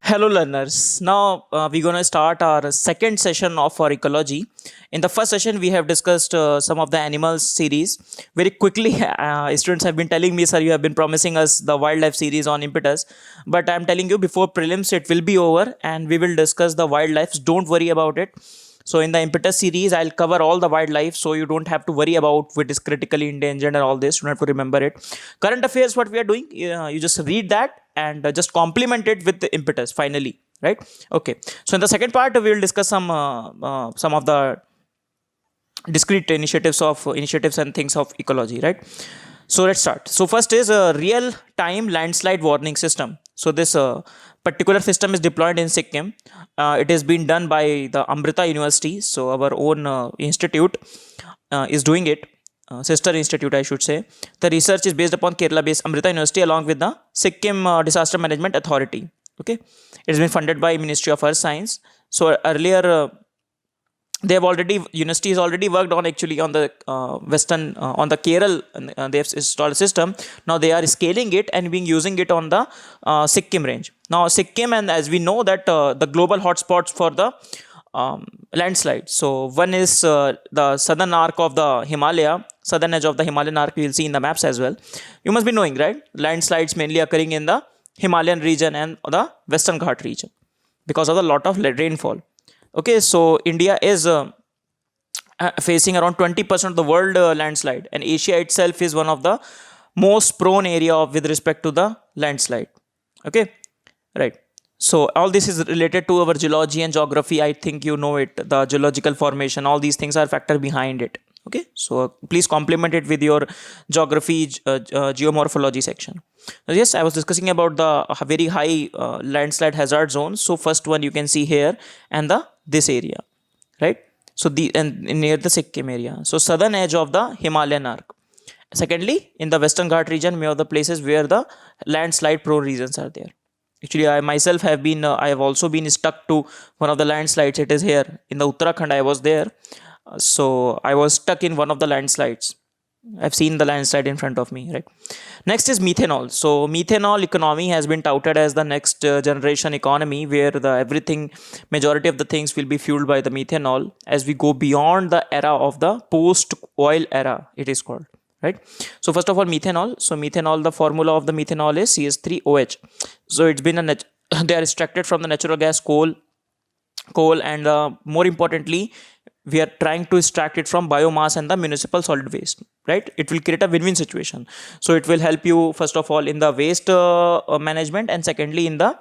Hello, learners. Now we're going to start our second session of our ecology. In the first session, we have discussed some of the animals series. Very quickly, students have been telling me, sir, you have been promising us the wildlife series on impetus. But I'm telling you, before prelims, it will be over and we will discuss the wildlife. Don't worry about it. So in the impetus series, I'll cover all the wildlife, so you don't have to worry about what is critically endangered and all this. You don't have to remember it. Current affairs, what we are doing, you just read that and just complement it with the impetus. Finally, right? Okay. So in the second part, we will discuss some of the discrete initiatives and things of ecology, right? So let's start. So first is a real time landslide warning system. So this particular system is deployed in Sikkim. It is being done by the Amrita University, so our own institute is doing it. Sister institute, I should say. The research is based upon Kerala based Amrita University along with the Sikkim Disaster Management Authority. Okay, it has been funded by Ministry of Earth Science. So earlier they have already university has already worked on actually on the western on the Kerala, they have installed a system. Now they are scaling it and being using it on the Sikkim range. Now Sikkim, and as we know that the global hotspots for the landslide. So one is the southern arc of the Himalaya, southern edge of the Himalayan arc. You will see in the maps as well. You must be knowing, right? Landslides mainly occurring in the Himalayan region and the Western Ghat region because of the lot of rainfall. Okay, so India is facing around 20% of the world landslide, and Asia itself is one of the most prone area with respect to the landslide. Okay, right. So all this is related to our geology and geography. I think you know it. The geological formation, all these things are factor behind it. Okay, so please complement it with your geography, geomorphology section. Yes, I was discussing about the very high landslide hazard zones. So first one you can see here, and the this area, right? So the and near the Sikkim area. So southern edge of the Himalayan arc. Secondly, in the Western Ghat region, many of the places where the landslide prone regions are there. Actually, I myself have been, I have also been stuck to one of the landslides. It is here in the Uttarakhand. I was there. So I was stuck in one of the landslides. I've seen the landslide in front of me, right? Next is methanol. So methanol economy has been touted as the next generation economy where the everything, majority of the things will be fueled by the methanol as we go beyond the era of the post oil era, it is called, right? So first of all, methanol. So methanol, the formula of the methanol is CH3OH. So it's been they are extracted from the natural gas coal, and more importantly, we are trying to extract it from biomass and the municipal solid waste, right? It will create a win-win situation. So it will help you first of all in the waste management, and secondly in the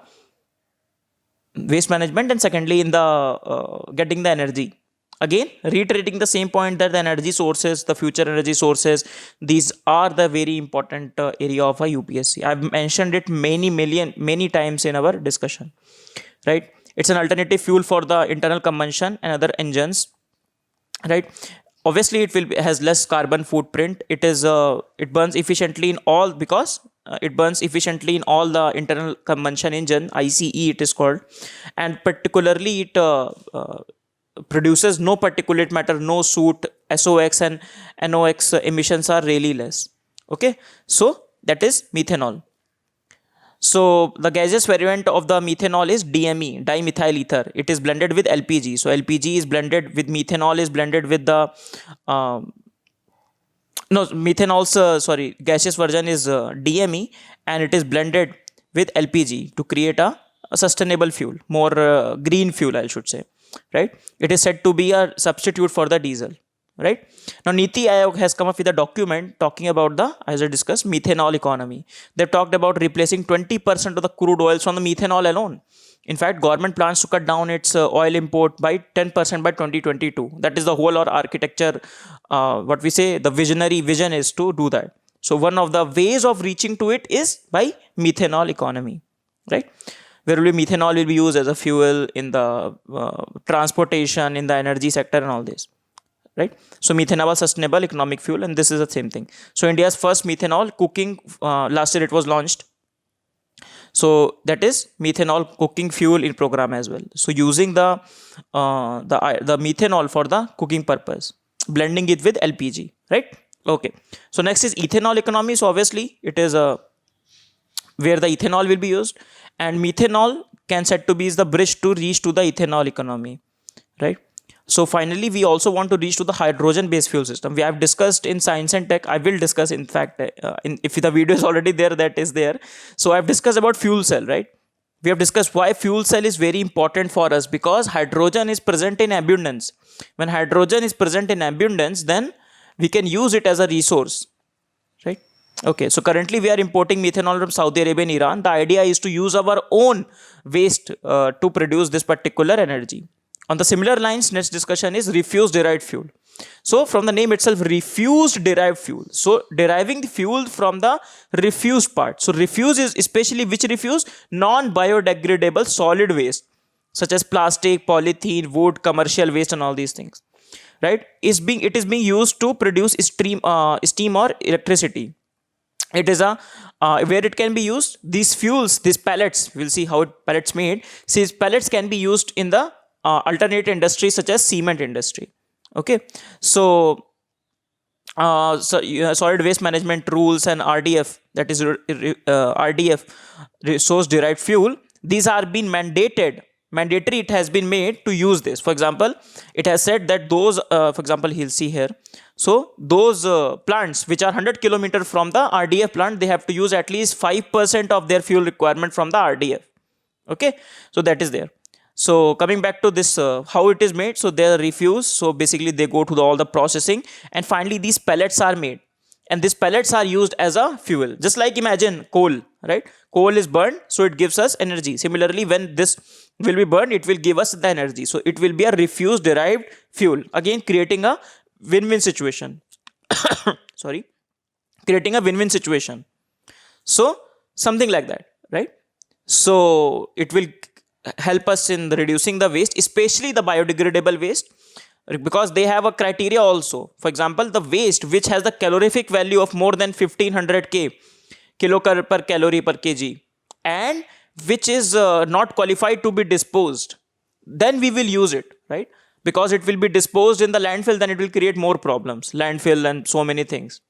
getting the energy. Again, reiterating the same point that the energy sources, the future energy sources, these are the very important area of a UPSC. I've mentioned it many times in our discussion, right? It's an alternative fuel for the internal combustion and other engines, right? Obviously it has less carbon footprint. It burns efficiently in all, because it burns efficiently in all the internal combustion engine, ICE it is called, and particularly it produces no particulate matter, no soot, SOx and NOx emissions are really less. Okay, so that is methanol. So the gaseous variant of the methanol is DME, dimethyl ether. It is blended with LPG. So LPG is blended with methanol, is blended with the methanol's gaseous version is DME, and it is blended with LPG to create a sustainable fuel, more green fuel, I should say, right? It is said to be a substitute for the diesel, right? Now Niti Aayog has come up with a document talking about the, as I discussed, methanol economy. They've talked about replacing 20% of the crude oils from the methanol alone. In fact, government plans to cut down its oil import by 10% by 2022. That is the whole or architecture, what we say, the visionary vision is to do that. So one of the ways of reaching to it is by methanol economy, right? Where will methanol will be used as a fuel in the transportation, in the energy sector and all this, right? So methanol sustainable economic fuel, and this is the same thing. So India's first methanol cooking, last year it was launched. So that is methanol cooking fuel in program as well. So using the methanol for the cooking purpose, blending it with LPG, right? Okay. So next is ethanol economy. So obviously it is a where the ethanol will be used, and methanol can said to be is the bridge to reach to the ethanol economy, right? So finally we also want to reach to the hydrogen based fuel system. We have discussed in science and tech, I will discuss in fact if the video is already there, that is there. So I've discussed about fuel cell, right? We have discussed why fuel cell is very important for us, because hydrogen is present in abundance. When hydrogen is present in abundance, then we can use it as a resource, right? Okay, so currently we are importing methanol from Saudi Arabia and Iran. The idea is to use our own waste to produce this particular energy. On the similar lines, next discussion is refuse derived fuel. So from the name itself, refused derived fuel. So deriving the fuel from the refuse part. So refuse is especially which refuse? Non-biodegradable solid waste, such as plastic, polythene, wood, commercial waste, and all these things, right? It is being used to produce steam or electricity. It is a where it can be used. These fuels, these pellets, we'll see how pellets made. These pellets can be used in the alternate industries such as cement industry. Okay, so solid waste management rules and RDF, that is RDF, resource derived fuel, these are being mandatory, it has been made to use this. For example, it has said that those for example, he'll see here, so those plants which are 100 kilometer from the RDF plant, they have to use at least 5% of their fuel requirement from the RDF. Okay, so that is there. So coming back to this, how it is made. So they are refuse. So basically they go to all the processing, and finally these pellets are made, and these pellets are used as a fuel. Just like imagine coal, right? Coal is burned, so it gives us energy. Similarly, when this will be burned, it will give us the energy. So it will be a refuse derived fuel. Again, creating a win-win situation. Sorry, creating a win-win situation. So something like that, right? So it will help us in reducing the waste, especially the biodegradable waste, because they have a criteria also. For example, the waste which has the calorific value of more than 1500 kilocal per calorie per kg, and which is not qualified to be disposed, then we will use it, right? Because it will be disposed in the landfill, then it will create more problems, landfill and so many things.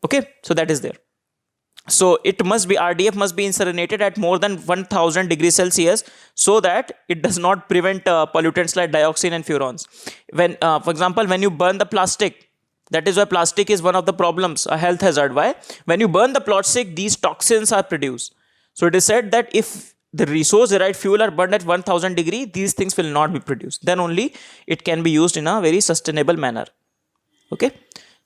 Okay, so that is there. So it must be, RDF must be incinerated at more than 1000 degrees Celsius, so that it does not prevent pollutants like dioxin and furans. When for example, when you burn the plastic, that is why plastic is one of the problems, a health hazard. Why? When you burn the plastic, these toxins are produced. So it is said that if the resource derived fuel are burned at 1000 degree, these things will not be produced. Then only it can be used in a very sustainable manner. Okay.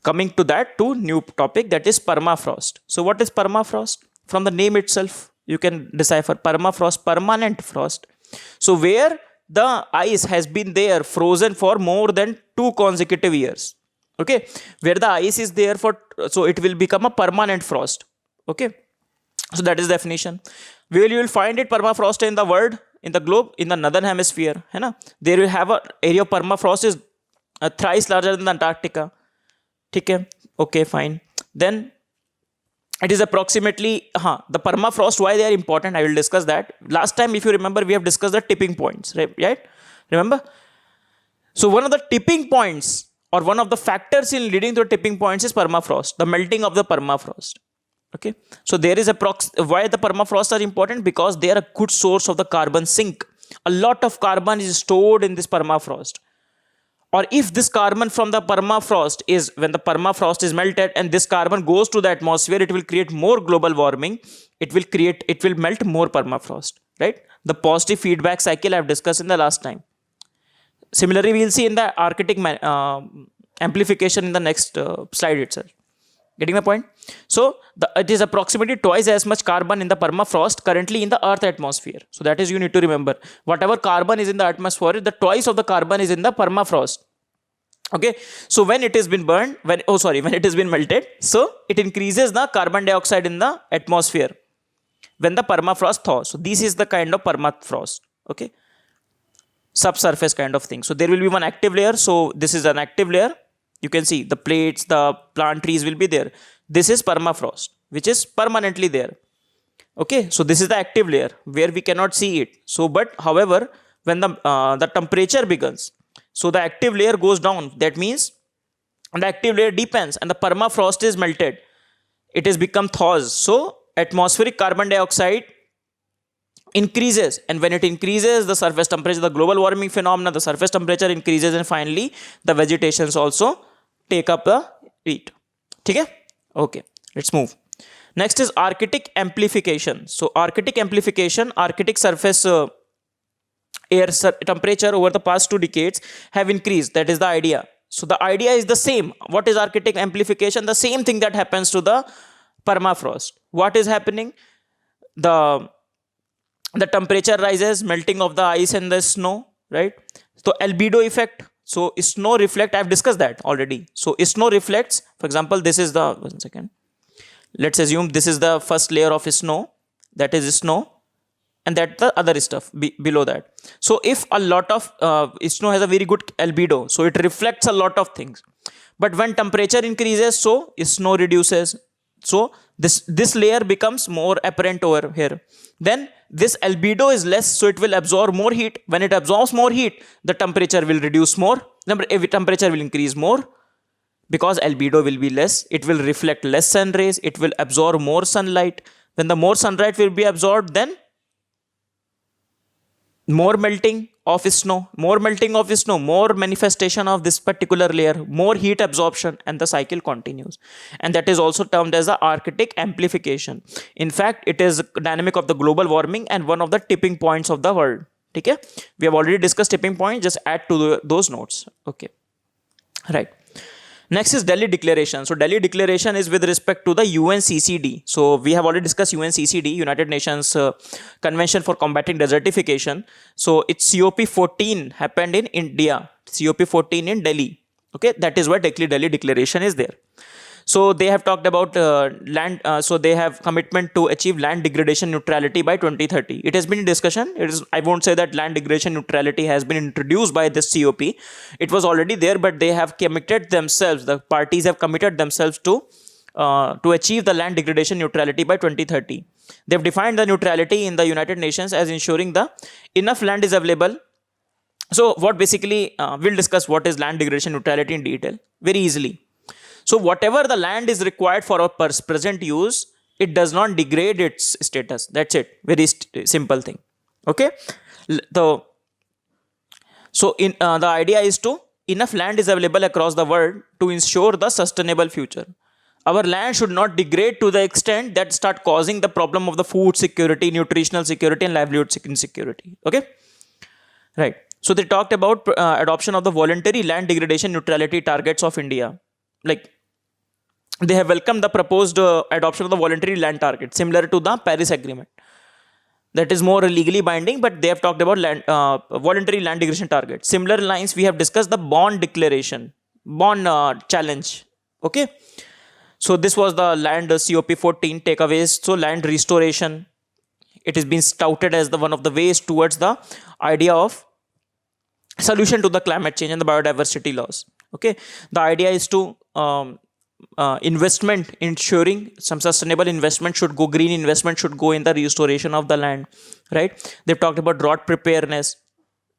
Coming to that, to new topic, that is permafrost. So what is permafrost? From the name itself, you can decipher permafrost, permanent frost. So where the ice has been there frozen for more than 2 consecutive years. Okay, where the ice is there for, so it will become a permanent frost. Okay, so that is definition. Where you will find it permafrost in the world, in the globe, in the northern hemisphere, है ना? There will have a area of permafrost is thrice larger than the Antarctica. Okay, okay, fine. Then it is approximately the permafrost, why they are important, I will discuss that. Last time, if you remember, we have discussed the tipping points, right? Remember? So one of the tipping points, or one of the factors in leading to tipping points, is permafrost, the melting of the permafrost. Okay, so there is why the permafrost are important, because they are a good source of the carbon sink. A lot of carbon is stored in this permafrost. Or if this carbon from the permafrost is, when the permafrost is melted and this carbon goes to the atmosphere, it will create more global warming. It will melt more permafrost, right? The positive feedback cycle I have discussed in the last time. Similarly, we will see in the Arctic amplification in the next slide itself. Getting the point? So it is approximately twice as much carbon in the permafrost currently in the Earth atmosphere. So that is, you need to remember, whatever carbon is in the atmosphere, the twice of the carbon is in the permafrost. Okay, so when it has been burned, when it has been melted, so it increases the carbon dioxide in the atmosphere when the permafrost thaws. So this is the kind of permafrost. Okay, subsurface kind of thing. So there will be one active layer. So this is an active layer. You can see the plates, the plant trees will be there. This is permafrost, which is permanently there. Okay, so this is the active layer where we cannot see it. So, but however, when the temperature begins, so the active layer goes down. That means the active layer deepens and the permafrost is melted. It has become thaws. So atmospheric carbon dioxide increases, and when it increases the surface temperature, the global warming phenomena, the surface temperature increases, and finally the vegetations also take up the heat. Okay, okay, let's move. Next is arctic amplification. So arctic amplification, arctic surface temperature over the past 2 decades have increased. That is the idea. So the idea is the same. What is arctic amplification? The same thing that happens to the permafrost. What is happening? The temperature rises, melting of the ice and the snow, right? So albedo effect. So snow reflect, I've discussed that already. So snow reflects, for example, this is the, 1 second. Let's assume this is the first layer of snow, that is snow, and that the other stuff below that. So if a lot of snow has a very good albedo, so it reflects a lot of things. But when temperature increases, so snow reduces. So this layer becomes more apparent over here. Then this albedo is less, so it will absorb more heat. When it absorbs more heat, the temperature will reduce more. Temperature will increase more. Because albedo will be less, it will reflect less sun rays, it will absorb more sunlight. When the more sunlight will be absorbed, then more melting of snow, more manifestation of this particular layer, more heat absorption, and the cycle continues. And that is also termed as the arctic amplification. In fact, it is dynamic of the global warming and one of the tipping points of the world. Okay, we have already discussed tipping point, just add to those notes. Okay, right. Next is Delhi Declaration. So Delhi Declaration is with respect to the UNCCD. So we have already discussed UNCCD, United Nations Convention for Combating Desertification. So its COP14 happened in India, COP14 in Delhi. Okay, that is why Delhi Declaration is there. So they have talked about land. So they have commitment to achieve land degradation neutrality by 2030. It has been in discussion. I won't say that land degradation neutrality has been introduced by this COP. It was already there, but they have committed themselves. The parties have committed themselves to achieve the land degradation neutrality by 2030. They have defined the neutrality in the United Nations as ensuring the enough land is available. So what basically we'll discuss what is land degradation neutrality in detail very easily. So whatever the land is required for our present use, it does not degrade its status. That's it. Very simple thing. Okay. So the idea is to enough land is available across the world to ensure the sustainable future. Our land should not degrade to the extent that start causing the problem of the food security, nutritional security, and livelihood insecurity. Okay. Right. So they talked about adoption of the voluntary land degradation neutrality targets of India. Like they have welcomed the proposed adoption of the voluntary land target similar to the Paris Agreement. That is more legally binding, but they have talked about voluntary land degradation target. Similar lines we have discussed the Bonn Declaration, Bonn challenge. Okay. So this was the land COP14 takeaways. So land restoration, it has been touted as the one of the ways towards the idea of solution to the climate change and the biodiversity loss. Okay, the idea is to investment, ensuring some sustainable investment should go, green investment should go in the restoration of the land, right? They've talked about drought preparedness.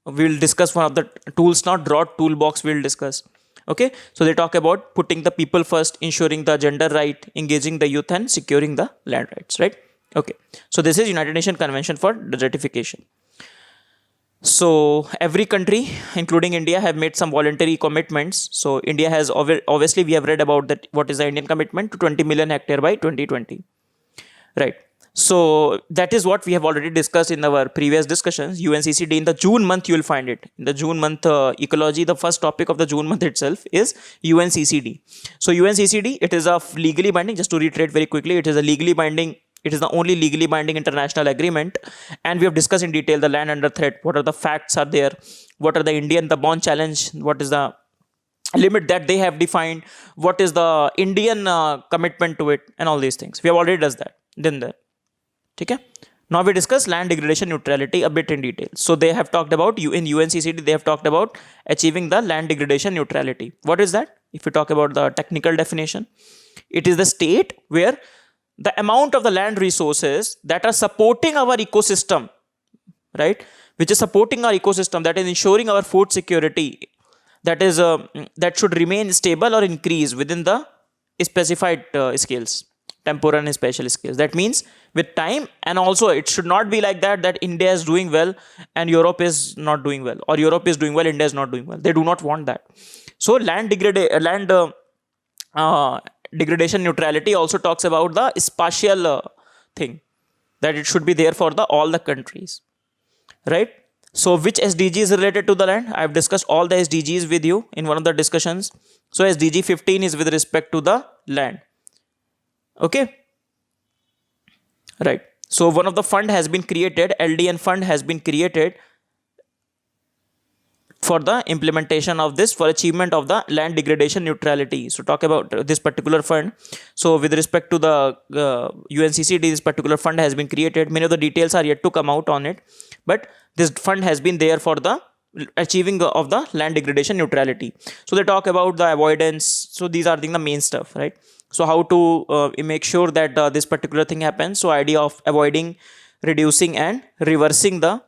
We'll discuss one of the tools now, drought toolbox we'll discuss. Okay, so they talk about putting the people first, ensuring the gender right, engaging the youth, and securing the land rights, right? Okay, so this is United Nations Convention for Desertification. So every country, including India, have made some voluntary commitments. So India has obviously we have read about that. What is the Indian commitment to 20 million hectare by 2020, right? So that is what we have already discussed in our previous discussions. UNCCD in the June month, you will find it. In the June month ecology, the first topic of the June month itself is UNCCD. So UNCCD, it is a legally binding, just to reiterate very quickly, it is a legally binding, it is the only legally binding international agreement. And we have discussed in detail the land under threat. What are the facts are there? What are the Bonn challenge? What is the limit that they have defined? What is the Indian commitment to it? And all these things. We have already done that. Okay. Now we discuss land degradation neutrality a bit in detail. So they have talked about, in UNCCD, they have talked about achieving the land degradation neutrality. What is that? If you talk about the technical definition, it is the state where the amount of the land resources that are supporting our ecosystem, right? Which is supporting our ecosystem, that is ensuring our food security, that is that should remain stable or increase within the specified scales. temporal and spatial scales. That means with time, and also it should not be like that India is doing well and Europe is not doing well, or Europe is doing well, India is not doing well. They do not want that. So land degradation neutrality also talks about the spatial thing, that it should be there for the all the countries, right? So which SDG is related to the land? I have discussed all the SDGs with you in one of the discussions. So SDG 15 is with respect to the land. Okay, right. So one of the fund has been created, LDN fund has been created for the implementation of this, for achievement of the land degradation neutrality. So talk about this particular fund. So with respect to the UNCCD, this particular fund has been created. Many of the details are yet to come out on it, but this fund has been there for the achieving of the land degradation neutrality. So they talk about the avoidance. So these are the main stuff, right? So how to make sure that this particular thing happens. So idea of avoiding, reducing and reversing the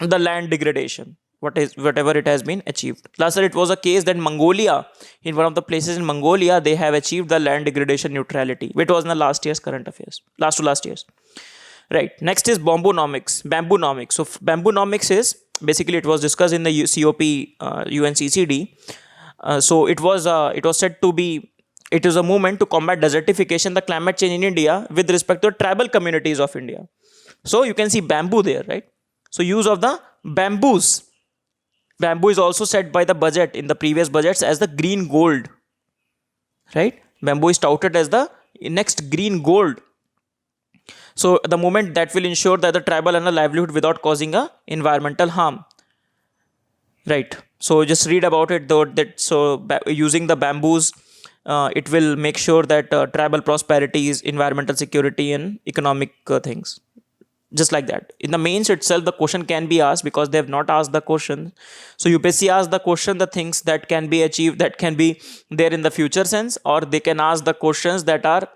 land degradation, whatever it has been achieved. Last year it was a case that Mongolia, in one of the places in Mongolia, they have achieved the land degradation neutrality, which was in the last year's current affairs, last to last year's. Right. Next is bamboonomics. Bamboonomics. So bamboonomics is basically, it was discussed in the COP UNCCD. So it was said to be, it is a movement to combat desertification, the climate change in India with respect to tribal communities of India. So you can see bamboo there, right? So use of the bamboos. Bamboo is also said by the budget, in the previous budgets, as the green gold, right? Bamboo is touted as the next green gold. So the movement that will ensure that the tribal and a livelihood without causing a environmental harm, right? So just read about it though, that so using the bamboos, it will make sure that tribal prosperity is environmental security and economic things. Just like that. In the mains itself, the question can be asked because they have not asked the question. So UPSC asked the question, the things that can be achieved, that can be there in the future sense, or they can ask the questions that are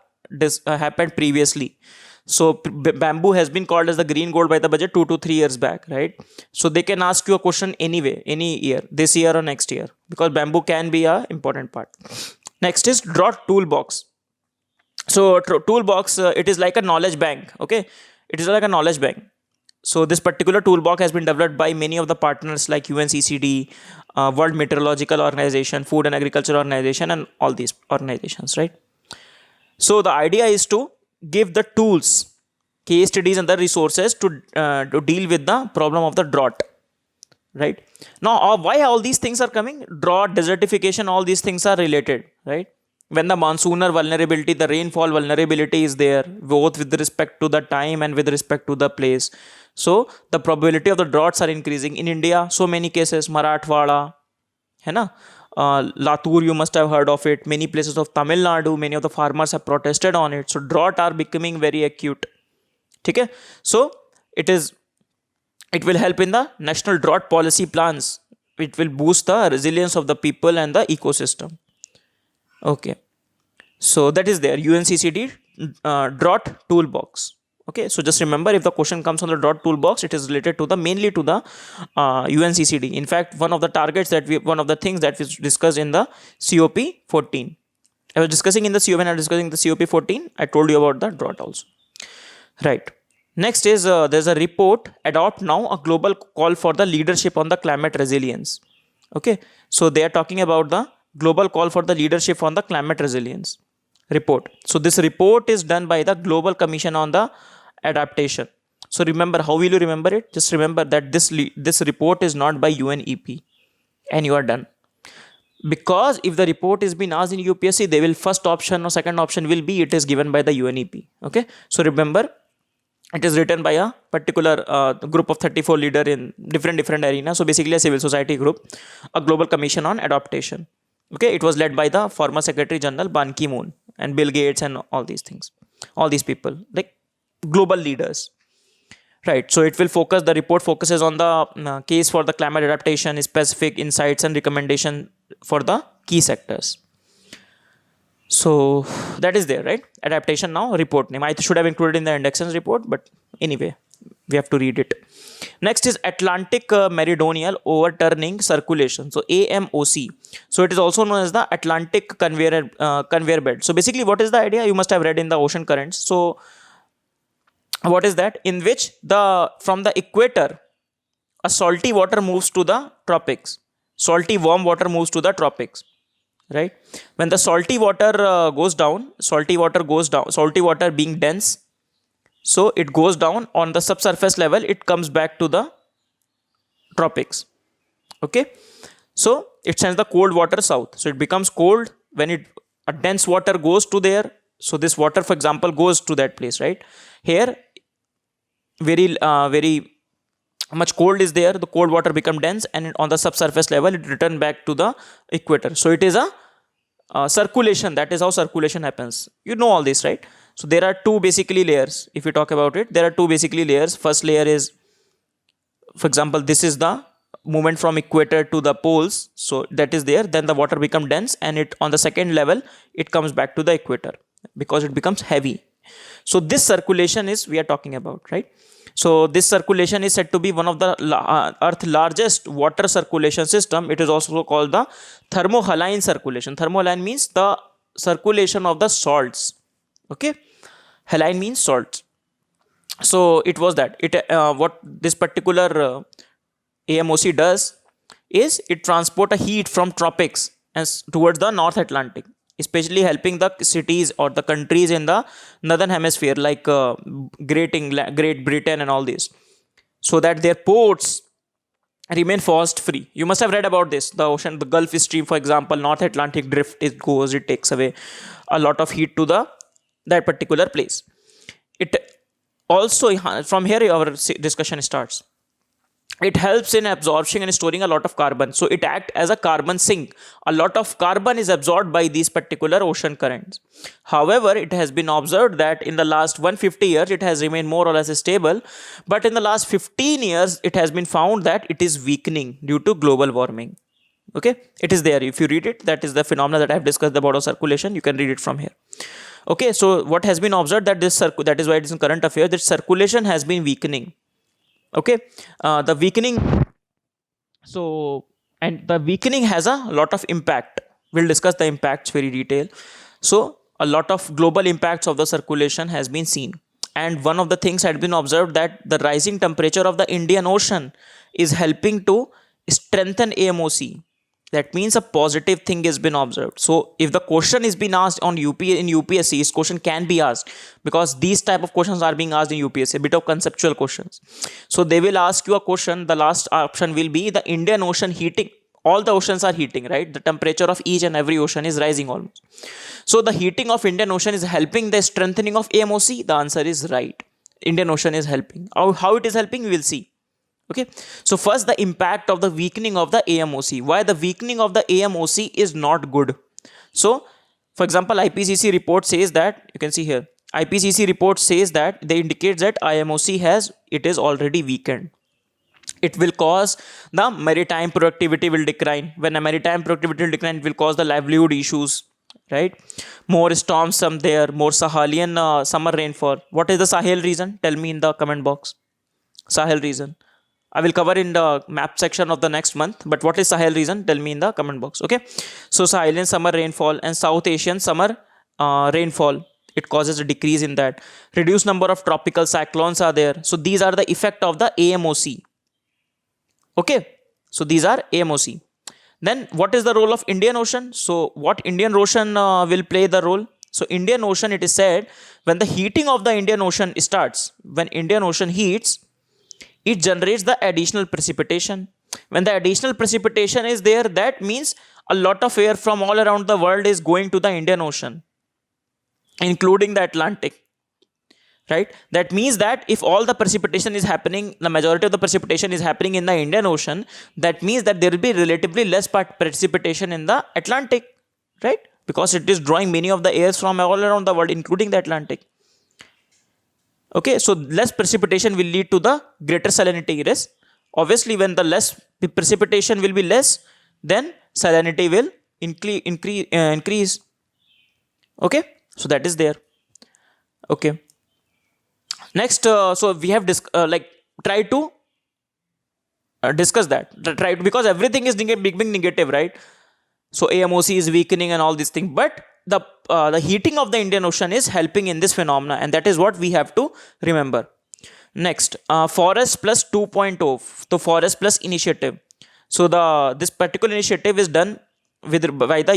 happened previously. So bamboo has been called as the green gold by the budget 2 to 3 years back, right? So they can ask you a question anyway, any year, this year or next year, because bamboo can be a important part. Next is drought toolbox. So toolbox, it is like a knowledge bank. Okay, it is like a knowledge bank. So this particular toolbox has been developed by many of the partners like UNCCD, World Meteorological Organization, Food and Agriculture Organization, and all these organizations, right? So the idea is to give the tools, case studies and the resources to deal with the problem of the drought, right? Now why all these things are coming? Drought, desertification, all these things are related, right? When the monsooner vulnerability, the rainfall vulnerability is there, both with respect to the time and with respect to the place. So the probability of the droughts are increasing in India. So many cases, Marathwada, hai na? Latur, you must have heard of it. Many places of Tamil Nadu, many of the farmers have protested on it. So drought are becoming very acute. Okay? So it will help in the national drought policy plans. It will boost the resilience of the people and the ecosystem. Okay, so that is there, UNCCD drought toolbox. Okay, so just remember, if the question comes on the drought toolbox, it is related to the mainly to the UNCCD. In fact, one of the targets that one of the things that we discussed in the COP 14. I was discussing in the COP, when I was discussing the COP 14, I told you about the drought also. Right. Next is there's a report, Adopt Now, a global call for the leadership on the climate resilience. Okay, so they are talking about the global call for the leadership on the climate resilience report. So this report is done by the Global Commission on the Adaptation. So remember, how will you remember it? Just remember that this report is not by UNEP, and you are done. Because if the report is being asked in UPSC, they will first option or second option will be it is given by the UNEP. Okay, so remember, it is written by a particular group of 34 leader in different arenas. So basically a civil society group, a Global Commission on Adaptation. Okay, it was led by the former Secretary General Ban Ki-moon and Bill Gates and all these things, all these people, like global leaders, right? So it will focus, the report focuses on the case for the climate adaptation, specific insights and recommendation for the key sectors. So that is there, right? Adaptation Now report name. I should have included in the indexes report, but anyway, We have to read it. Next is Atlantic Meridional Overturning Circulation. So AMOC. So it is also known as the Atlantic conveyor belt. So basically, what is the idea? You must have read in the ocean currents. So what is that? In which the from the equator, a salty water moves to the tropics. Salty warm water moves to the tropics. Right? When the salty water goes down, salty water being dense, so it goes down on the subsurface level, it comes back to the tropics. Okay, so it sends the cold water south, so it becomes cold when a dense water goes to there. So this water, for example, goes to that place, right? Here, very much cold is there, the cold water become dense, and on the subsurface level it return back to the equator. So it is a circulation. That is how circulation happens. You know all this, right? So there are two basically layers. If we talk about it, there are two basically layers. First layer is, for example, this is the movement from equator to the poles, so that is there. Then the water become dense, and it on the second level it comes back to the equator because it becomes heavy. So this circulation is we are talking about, right? So this circulation is said to be one of the Earth's largest water circulation system. It is also called the thermohaline circulation. Thermohaline means the circulation of the salts. Okay, haline means salts. So it was that what this particular AMOC does is it transport a heat from tropics and towards the North Atlantic, especially helping the cities or the countries in the northern hemisphere like Great Britain and all this, so that their ports remain frost free. You must have read about this. The ocean, the Gulf Stream, for example, North Atlantic drift, it takes away a lot of heat to that particular place. It also, from here our discussion starts. It helps in absorption and storing a lot of carbon. So it acts as a carbon sink. A lot of carbon is absorbed by these particular ocean currents. However, it has been observed that in the last 150 years, it has remained more or less stable. But in the last 15 years, it has been found that it is weakening due to global warming. Okay, it is there. If you read it, that is the phenomena that I have discussed about circulation. You can read it from here. Okay, so what has been observed that that is why it is in current affairs, that circulation has been weakening. Okay, the weakening, so, and the weakening has a lot of impact. We'll discuss the impacts very detail. So a lot of global impacts of the circulation has been seen, and one of the things had been observed that the rising temperature of the Indian Ocean is helping to strengthen AMOC. That means a positive thing has been observed. So if the question is being asked on in UPSC, this question can be asked because these type of questions are being asked in UPSC, a bit of conceptual questions. So they will ask you a question. The last option will be the Indian Ocean heating. All the oceans are heating, right? The temperature of each and every ocean is rising almost. So the heating of Indian Ocean is helping the strengthening of AMOC. The answer is right. Indian Ocean is helping. How it is helping, we will see. Okay, so first the impact of the weakening of the AMOC. Why the weakening of the AMOC is not good? So, for example, IPCC report says that, you can see here, IPCC report says that they indicate that IMOC is already weakened. It will cause the maritime productivity will decline. When a maritime productivity will decline, it will cause the livelihood issues, right? More storms some there, more Sahelian summer rainfall. What is the Sahel region? Tell me in the comment box. Sahel region. I will cover in the map section of the next month. But what is Sahel region? Tell me in the comment box. Okay. So Sahelian summer rainfall and South Asian summer rainfall. It causes a decrease in that. Reduced number of tropical cyclones are there. So these are the effect of the AMOC. Okay. So these are AMOC. Then what is the role of Indian Ocean? So what Indian Ocean will play the role? So Indian Ocean, it is said, when the heating of the Indian Ocean starts, when Indian Ocean heats, it generates the additional precipitation. When the additional precipitation is there, that means a lot of air from all around the world is going to the Indian Ocean, including the Atlantic, right? That means that if all the precipitation is happening, the majority of the precipitation is happening in the Indian Ocean, that means that there will be relatively less precipitation in the Atlantic, right? Because it is drawing many of the airs from all around the world, including the Atlantic. Okay, so less precipitation will lead to the greater salinity risk. Obviously, when the precipitation will be less, then salinity will increase. Okay, so that is there. Okay, Next, so we have tried to discuss that. Try to, because everything is being negative, right? So AMOC is weakening and all these things, but the heating of the Indian Ocean is helping in this phenomena, and that is what we have to remember. Next, Forest Plus 2.0, the Forest Plus initiative. So the this particular initiative is done with by the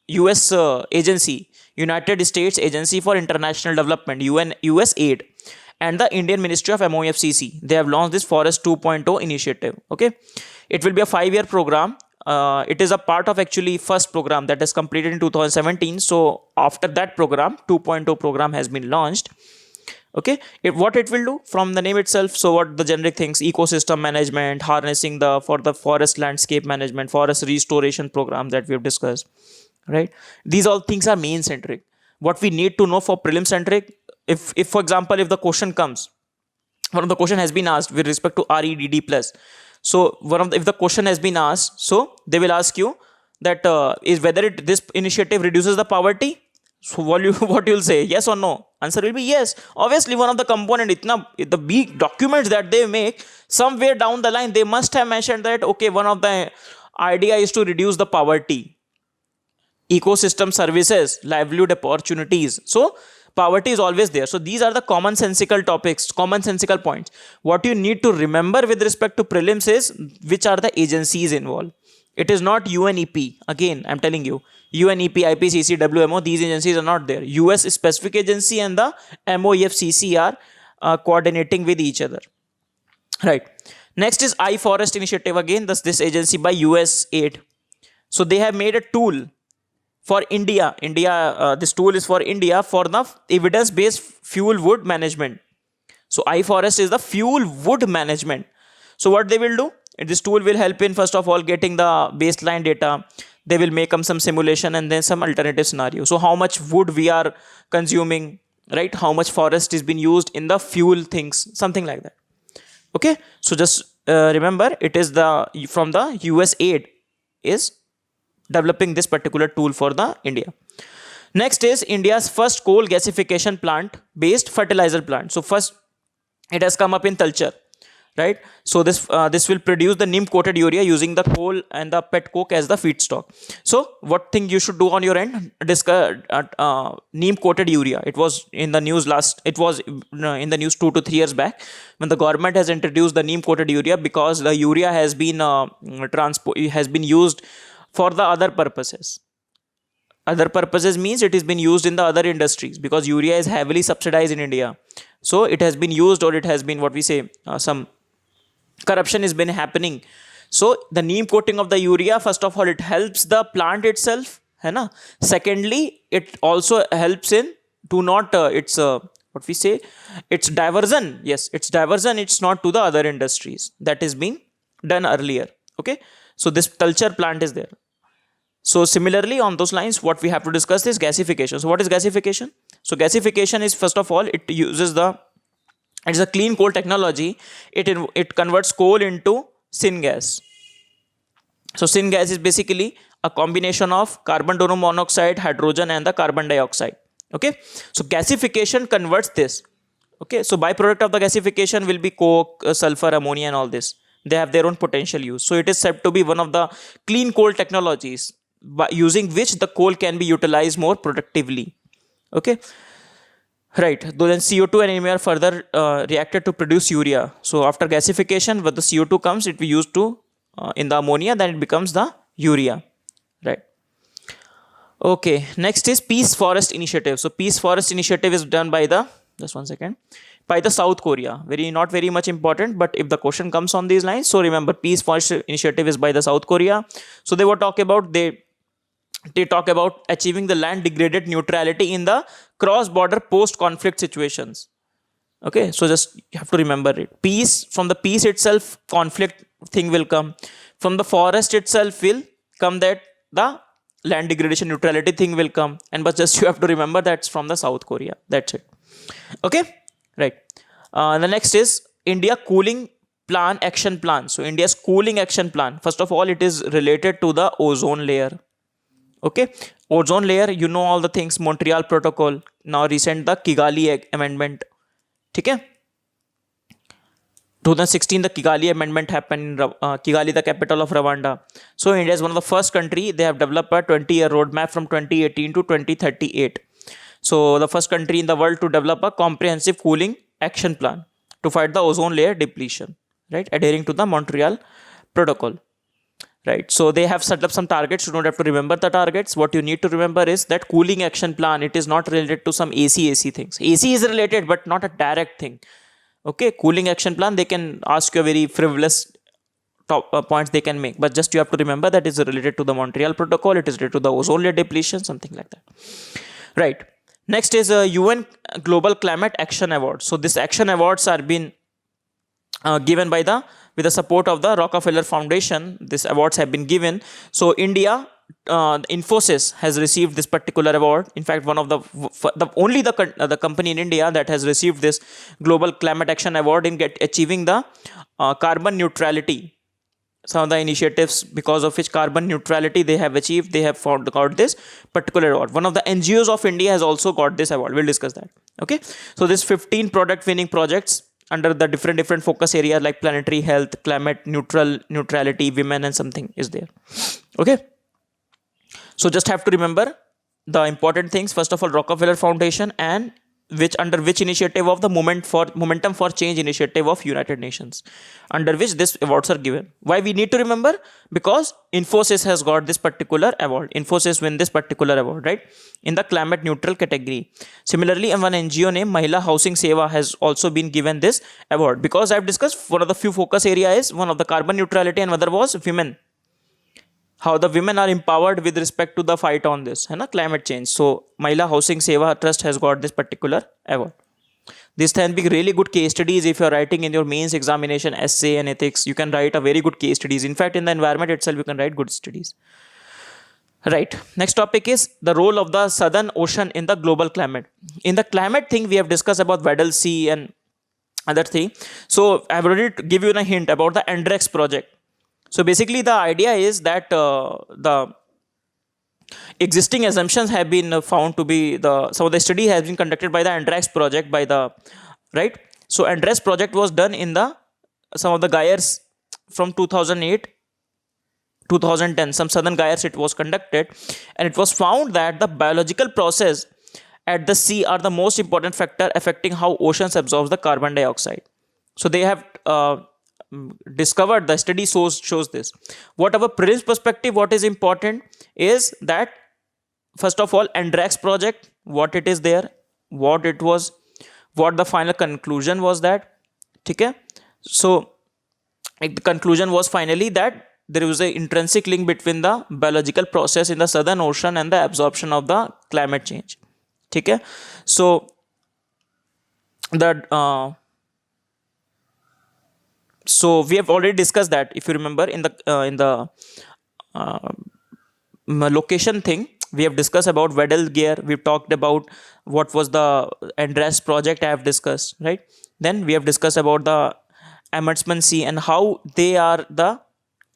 US agency, United States Agency for International Development, USAID, and the Indian Ministry of MOFCC. They have launched this Forest 2.0 initiative. Okay, it will be a 5-year program. It is a part of actually first program that is completed in 2017. So after that program, 2.0 program has been launched. Okay, what it will do from the name itself, so what the generic things: ecosystem management, harnessing the for the forest landscape management, forest restoration program that we have discussed, right? These all things are main centric. What we need to know for prelim centric, if for example, if the question comes, one of the question has been asked with respect to REDD plus, so if the question has been asked, so they will ask you that is whether this initiative reduces the poverty. So what you'll say, yes or no? Answer will be yes. Obviously, one of the component, the big documents that they make, somewhere down the line they must have mentioned that okay, one of the idea is to reduce the poverty, ecosystem services, livelihood opportunities. So poverty is always there. So these are the commonsensical topics, commonsensical points. What you need to remember with respect to prelims is which are the agencies involved. It is not UNEP. Again, I'm telling you, UNEP, IPCC, WMO, these agencies are not there. US specific agency and the MOFCC are coordinating with each other. Right. Next is iForest initiative. Again, this agency by USAID. So they have made a tool for India. This tool is for India for the evidence-based fuel wood management. So iForest is the fuel wood management. So what they will do? This tool will help in first of all getting the baseline data. They will make some simulation and then some alternative scenario. So how much wood we are consuming, right? How much forest is being used in the fuel things, something like that. Okay. So just remember, it is from the USAID is developing this particular tool for the India. Next is India's first coal gasification plant based fertilizer plant. So first it has come up in Talcher, right? So this will produce the neem coated urea using the coal and the pet coke as the feedstock. So what thing you should do on your end? Discuss neem coated urea. It was in the news in the news 2 to 3 years back when the government has introduced the neem coated urea, because the urea has been used for the other purposes. Other purposes means it has been used in the other industries, because urea is heavily subsidized in India. So it has been used, or it has been what we say, some corruption has been happening. So the neem coating of the urea, first of all, it helps the plant itself, है ना? Secondly, it also helps in to not it's what we say, it's diversion. Yes, it's diversion. It's not to the other industries that is being done earlier. Okay, so this Talcher plant is there. So similarly, on those lines, what we have to discuss is gasification. So what is gasification? So gasification is, first of all, it's a clean coal technology. It converts coal into syngas. So syngas is basically a combination of carbon monoxide, hydrogen, and the carbon dioxide. Okay. So gasification converts this. Okay. So byproduct of the gasification will be coke, sulfur, ammonia, and all this. They have their own potential use. So it is said to be one of the clean coal technologies by using which the coal can be utilized more productively. Okay, right. Though then CO2 and ammonia are further reacted to produce urea. So after gasification, when the CO2 comes, it will be used to in the ammonia, then it becomes the urea. Right. Okay. Next is Peace Forest Initiative. So Peace Forest Initiative is done by the, just one second, by the South Korea. Not very much important, but if the question comes on these lines, so remember, Peace Forest Initiative is by the South Korea. So they talk about achieving the land degraded neutrality in the cross-border post-conflict situations. Okay, so just you have to remember it. Peace, from the peace itself, conflict thing will come. From the forest itself will come that the land degradation neutrality thing will come. But just you have to remember that's from the South Korea. That's it. Okay, right. The next is India Cooling Plan Action Plan. So India's cooling action plan. First of all, it is related to the ozone layer. Okay, ozone layer, you know all the things, Montreal Protocol, now recent the Kigali Amendment, ठीक है. 2016 the Kigali amendment happened in Kigali, the capital of Rwanda. So India is one of the first country, they have developed a 20-year roadmap from 2018 to 2038. So the first country in the world to develop a comprehensive cooling action plan to fight the ozone layer depletion, right, adhering to the Montreal Protocol. Right, so they have set up some targets. You don't have to remember the targets. What you need to remember is that cooling action plan, it is not related to some AC things. AC is related but not a direct thing. Okay, cooling action plan, they can ask you a very frivolous top points they can make, but just you have to remember that is related to the Montreal Protocol, it is related to the ozone layer depletion, something like that. Right, next is a UN Global Climate Action Award. So this action awards are been given by the with the support of the Rockefeller Foundation. These awards have been given. So India, Infosys has received this particular award. In fact, one of the only the company in India that has received this Global Climate Action Award in achieving the carbon neutrality. Some of the initiatives because of which carbon neutrality they have achieved, they have got this particular award. One of the NGOs of India has also got this award. We'll discuss that. Okay, so this 15 product winning projects under the different focus areas like planetary health, climate neutrality, women, and something is there. Okay, so just have to remember the important things. First of all, Rockefeller Foundation, and under which initiative of the Momentum for Change initiative of United Nations, under which these awards are given. Why we need to remember? Because Infosys has got this particular award. Infosys win this particular award, right, in the climate neutral category. Similarly, one NGO named Mahila Housing Seva has also been given this award, because I've discussed one of the few focus area is one of the carbon neutrality and other was women. How the women are empowered with respect to the fight on this climate change. So Mahila Housing Seva Trust has got this particular award. This can be really good case studies if you're writing in your mains examination essay and ethics. You can write a very good case studies. In fact, in the environment itself, you can write good studies. Right. Next topic is the role of the Southern Ocean in the global climate. In the climate thing, we have discussed about Weddell Sea and other thing. So I've already give you a hint about the Andrex project. So basically the idea is that the existing assumptions have been found to be some of the study has been conducted by the Andrex project right. So Andrex project was done in some of the gyres from 2008, 2010, some southern gyres it was conducted, and it was found that the biological process at the sea are the most important factor affecting how oceans absorb the carbon dioxide. So they have discovered, the study shows this. Whatever previous perspective, what is important is that first of all, Andrex project, what it is there, what it was, what the final conclusion was that. Okay, so the conclusion was finally that there was an intrinsic link between the biological process in the Southern Ocean and the absorption of the climate change. Okay, so so we have already discussed that, if you remember, in the location thing, we have discussed about Weddell Gear. We've talked about what was the Andreas project I have discussed, right? Then we have discussed about the Amundsen Sea and how they are the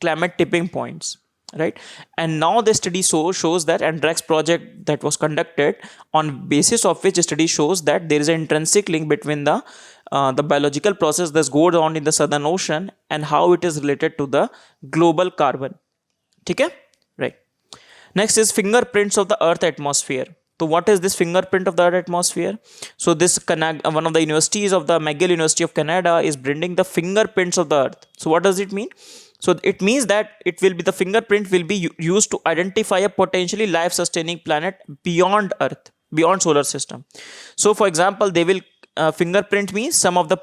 climate tipping points, right? And now the study shows that Andrex project that was conducted, on basis of which study shows that there is an intrinsic link between the biological process that goes on in the Southern Ocean and how it is related to the global carbon. Okay, right. Next is fingerprints of the Earth atmosphere. So what is this fingerprint of the Earth atmosphere? So this one of the universities of the McGill University of Canada is bringing the fingerprints of the Earth. So what does it mean? So it means that the fingerprint will be used to identify a potentially life-sustaining planet beyond Earth, beyond solar system. So for example, they will fingerprint means some of the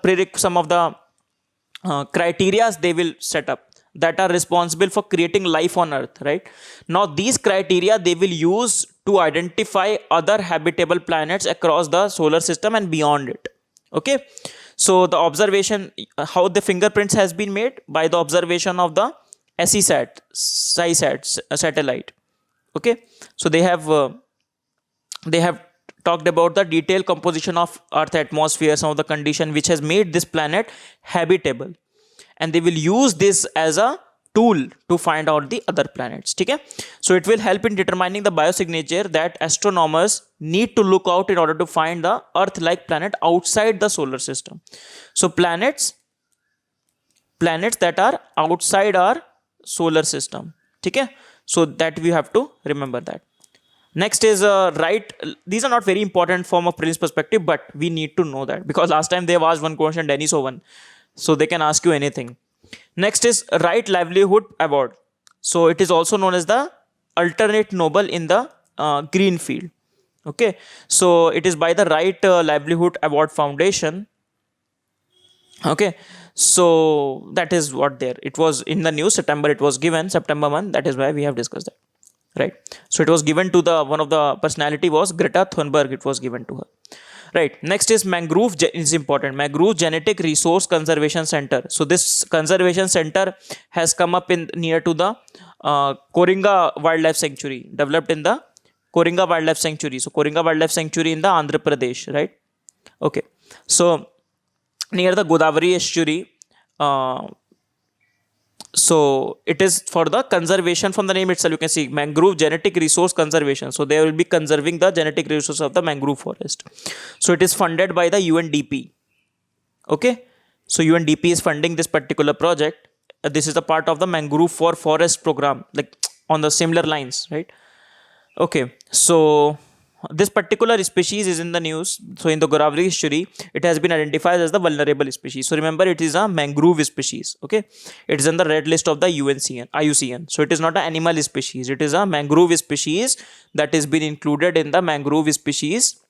criteria they will set up that are responsible for creating life on Earth, right? Now these criteria they will use to identify other habitable planets across the solar system and beyond it. Okay, so the observation, how the fingerprints has been made by the observation of the SESAT satellite. Okay, so they have talked about the detailed composition of Earth atmosphere, some of the condition which has made this planet habitable, and they will use this as a tool to find out the other planets. ठीक है, so it will help in determining the biosignature that astronomers need to look out in order to find the Earth-like planet outside the solar system. So planets that are outside our solar system. ठीक है, so that we have to remember that. Next is right. These are not very important from a prelims perspective, but we need to know that because last time they have asked one question, Dennis Owen, so they can ask you anything. Next is Right Livelihood Award. So it is also known as the alternate Nobel in the green field. Okay, so it is by the Right Livelihood Award Foundation. Okay, so that is what there. It was in the news. September it was given, September month. That is why we have discussed that. Right, so it was given to the one of the personality was Greta Thunberg. It was given to her. Right, next is mangrove is important. Mangrove Genetic Resource Conservation Center. So this conservation center has come up in near to the Koringa Wildlife Sanctuary, developed in the Koringa Wildlife Sanctuary. So Koringa Wildlife Sanctuary in the Andhra Pradesh, right? Okay, so near the Godavari estuary. So it is for the conservation. From the name itself you can see mangrove genetic resource conservation, so they will be conserving the genetic resources of the mangrove forest. So it is funded by the UNDP. Okay, so UNDP is funding this particular project. This is a part of the mangrove for forest program, like on the similar lines, right? Okay, so this particular species is in the news. So in the Godavari estuary, it has been identified as the vulnerable species. So remember, it is a mangrove species. Okay, it is on the red list of the IUCN. So it is not an animal species. It is a mangrove species that has been included in the mangrove species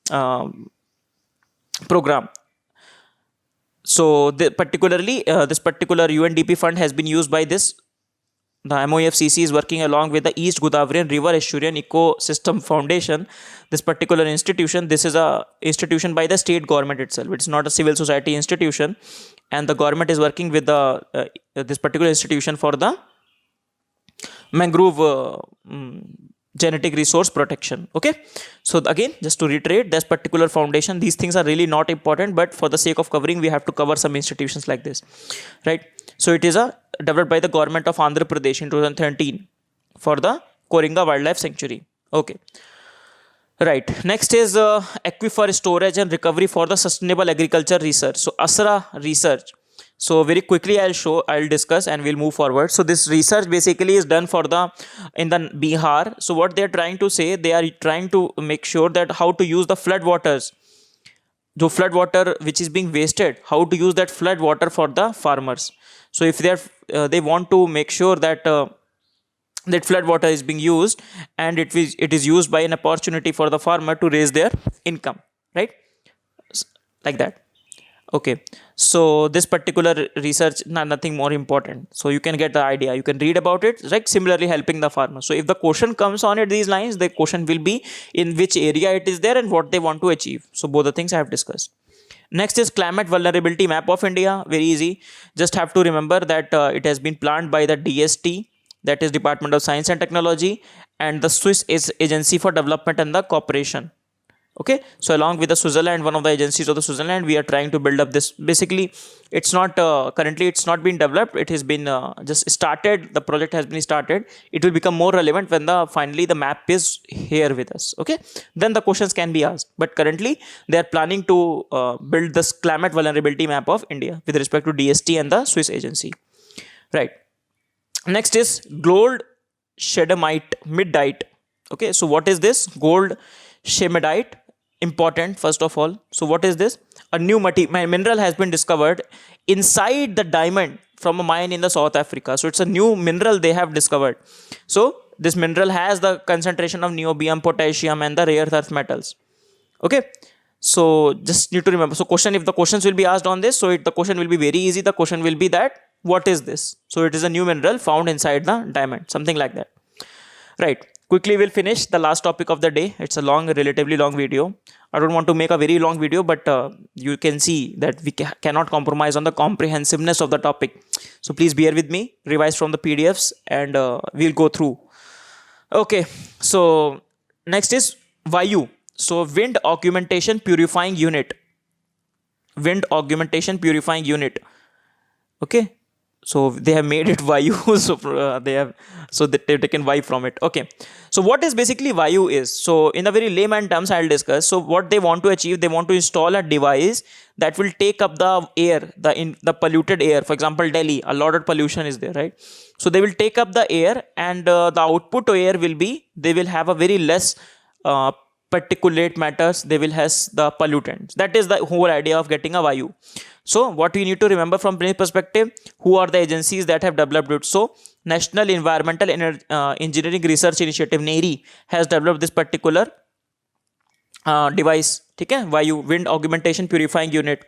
program. So particularly, this particular UNDP fund has been used by this. The MOFCC is working along with the East Godavari River Estuarian Ecosystem Foundation. This particular institution, this is a institution by the state government itself. It's not a civil society institution, and the government is working with the this particular institution for the mangrove genetic resource protection. Okay, so again, just to reiterate, this particular foundation, these things are really not important, but for the sake of covering, we have to cover some institutions like this, right? So it is developed by the government of Andhra Pradesh in 2013 for the Koringa Wildlife Sanctuary. Okay, right. Next is aquifer storage and recovery for the sustainable agriculture research. So ASRA research. So very quickly I'll discuss and we'll move forward. So this research basically is done for in the Bihar. So what they are trying to say, they are trying to make sure that how to use the flood waters, the flood water which is being wasted, how to use that flood water for the farmers. So if they want to make sure that that flood water is being used and it is used by an opportunity for the farmer to raise their income, right? Like that. Okay, so this particular research, nothing more important. So you can get the idea, you can read about it, right? Similarly helping the farmer. So if the question comes on it these lines, the question will be in which area it is there and what they want to achieve. So both the things I have discussed. Next is climate vulnerability map of India. Very easy. Just have to remember that it has been planned by the DST, that is Department of Science and Technology, and the Swiss Agency for Development and the Cooperation. Okay, so along with the Switzerland, one of the agencies of the Switzerland, we are trying to build up this. Basically, it's not currently it's not been developed. It has been just started. The project has been started. It will become more relevant when finally the map is here with us. Okay, then the questions can be asked. But currently, they are planning to build this climate vulnerability map of India with respect to DST and the Swiss agency. Right. Next is gold shedemite. Okay, so what is this gold shedemite? Important first of all. So what is this? A new mineral has been discovered inside the diamond from a mine in the South Africa. So it's a new mineral they have discovered. So this mineral has the concentration of niobium, potassium, and the rare earth metals. Okay, so just need to remember. So if the questions will be asked on this, so the question will be very easy. The question will be that what is this? So it is a new mineral found inside the diamond, something like that. Right. Quickly we'll finish the last topic of the day. It's a relatively long video. I don't want to make a very long video, but you can see that we cannot compromise on the comprehensiveness of the topic. So please bear with me, revise from the PDFs, and we'll go through. Okay, so next is Vayu. So wind augmentation purifying unit. Okay, so they have made it vayu. So they've taken y from it. Okay, so what is basically vayu is, so in the very layman terms I'll discuss. So what they want to achieve, they want to install a device that will take up the air, the polluted air. For example, Delhi, a lot of pollution is there, right? So they will take up the air, and the output to air will be, they will have a very less uh, particulate matters, they will has the pollutants. That is the whole idea of getting a vayu. So what we need to remember from this perspective, who are the agencies that have developed it? So National Environmental Engineering Research Initiative, NERI, has developed this particular device. ठीक है, वायु wind augmentation purifying unit,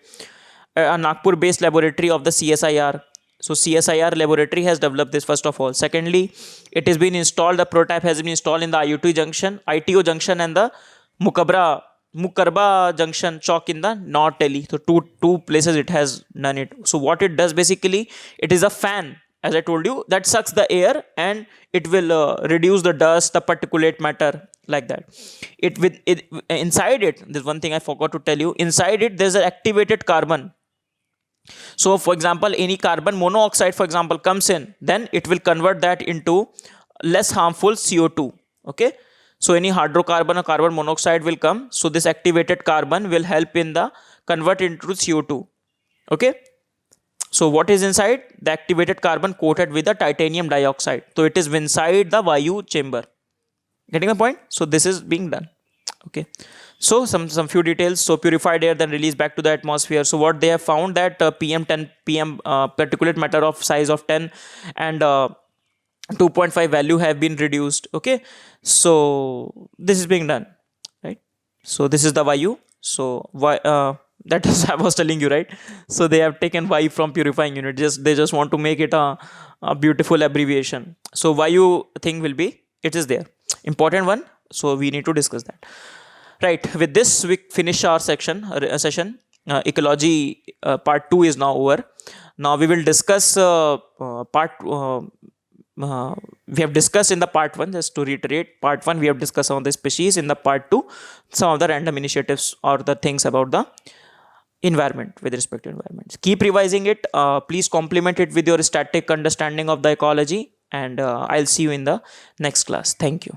a Nagpur based laboratory of the CSIR. So CSIR laboratory has developed this, first of all. Secondly, it has been installed, the prototype has been installed in the ITO junction and the Mukarba junction chalk in the North Delhi. So two places it has done it. So what it does basically, it is a fan, as I told you, that sucks the air, and it will reduce the dust, the particulate matter, like that. Inside it, there's one thing I forgot to tell you. Inside it, there's an activated carbon. So for example, any carbon monoxide, for example, comes in, then it will convert that into less harmful CO2. Okay, so any hydrocarbon or carbon monoxide will come, so this activated carbon will help in the convert into CO2. Okay, so what is inside? The activated carbon coated with the titanium dioxide, so it is inside the vayu chamber. Getting the point? So this is being done. Okay, so some few details. So purified air then released back to the atmosphere. So what they have found, that PM10 particulate matter of size of 10 and 2.5 value have been reduced. Okay, so this is being done, right? So this is the vayu. So that is I was telling you, right? So they have taken y from purifying unit. They just want to make it a beautiful abbreviation. So vayu thing will be, it is there, important one. So we need to discuss that. Right. With this, we finish our session. Ecology part 2 is now over. Now we will discuss we have discussed in the part 1, just to reiterate, part 1 we have discussed some of the species. In the part 2, some of the random initiatives or the things about the environment, with respect to environment. Keep revising it. Please complement it with your static understanding of the ecology, and I'll see you in the next class. Thank you.